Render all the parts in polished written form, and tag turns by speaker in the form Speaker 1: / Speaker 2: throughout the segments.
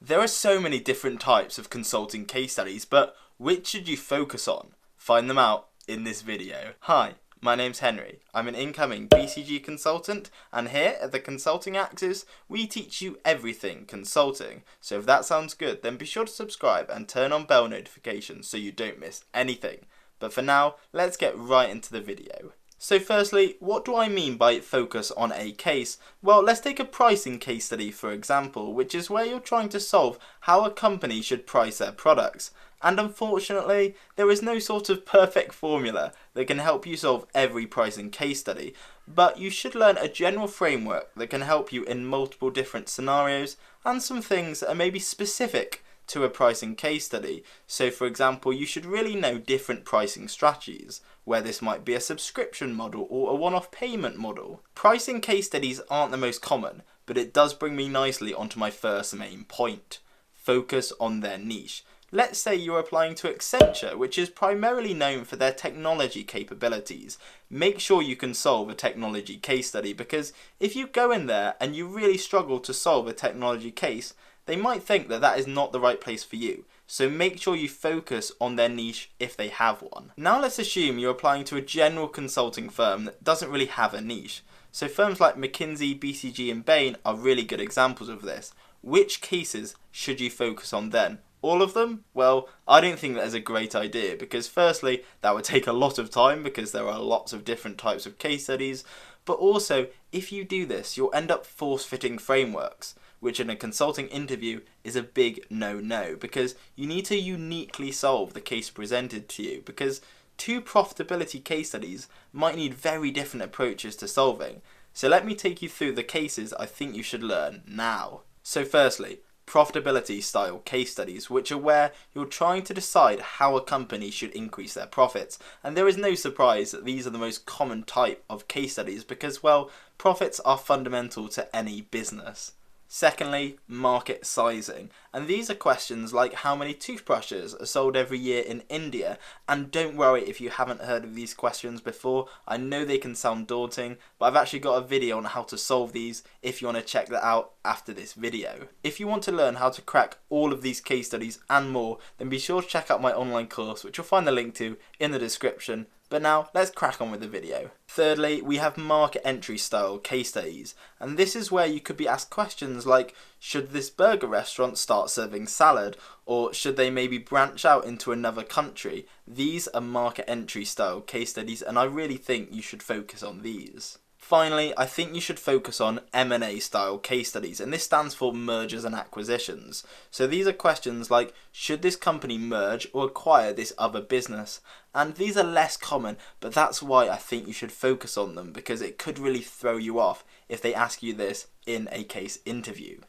Speaker 1: There are so many different types of consulting case studies, but which should you focus on? Find them out in this video. Hi, my name's Henry. I'm an incoming BCG consultant, and here at the Consulting Axis, we teach you everything consulting. So if that sounds good, then be sure to subscribe and turn on bell notifications so you don't miss anything. But for now, let's get right into the video. So firstly, what do I mean by focus on a case? Well, let's take a pricing case study for example, which is where you're trying to solve how a company should price their products. And unfortunately, there is no sort of perfect formula that can help you solve every pricing case study, but you should learn a general framework that can help you in multiple different scenarios and some things that are maybe specific to a pricing case study. So for example, you should really know different pricing strategies, where this might be a subscription model or a one-off payment model. Pricing case studies aren't the most common, but it does bring me nicely onto my first main point. Focus on their niche. Let's say you're applying to Accenture, which is primarily known for their technology capabilities. Make sure you can solve a technology case study, because if you go in there and you really struggle to solve a technology case, they might think that that is not the right place for you. So make sure you focus on their niche if they have one. Now let's assume you're applying to a general consulting firm that doesn't really have a niche. So firms like McKinsey, BCG and Bain are really good examples of this. Which cases should you focus on then? All of them? Well, I don't think that is a great idea, because firstly, that would take a lot of time because there are lots of different types of case studies, but also, if you do this, you'll end up force-fitting frameworks, which in a consulting interview is a big no-no, because you need to uniquely solve the case presented to you, because two profitability case studies might need very different approaches to solving. So let me take you through the cases I think you should learn now. So firstly, profitability style case studies, which are where you're trying to decide how a company should increase their profits. And there is no surprise that these are the most common type of case studies because, well, profits are fundamental to any business. Secondly, market sizing. And these are questions like how many toothbrushes are sold every year in India. And don't worry if you haven't heard of these questions before. I know they can sound daunting, but I've actually got a video on how to solve these if you want to check that out after this video. If you want to learn how to crack all of these case studies and more, then be sure to check out my online course, which you'll find the link to in the description. But now, let's crack on with the video. Thirdly, we have market entry style case studies, and this is where you could be asked questions like, should this burger restaurant start serving salad, or should they maybe branch out into another country? These are market entry style case studies, and I really think you should focus on these. Finally, I think you should focus on M&A style case studies, and this stands for mergers and acquisitions. So these are questions like, should this company merge or acquire this other business? And these are less common, but that's why I think you should focus on them, because it could really throw you off if they ask you this in a case interview.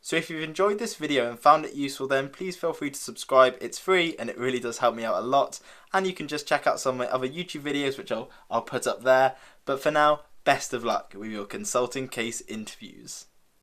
Speaker 1: So if you've enjoyed this video and found it useful, then please feel free to subscribe. It's free and it really does help me out a lot. And you can just check out some of my other YouTube videos, which I'll put up there. But for now, best of luck with your consulting case interviews.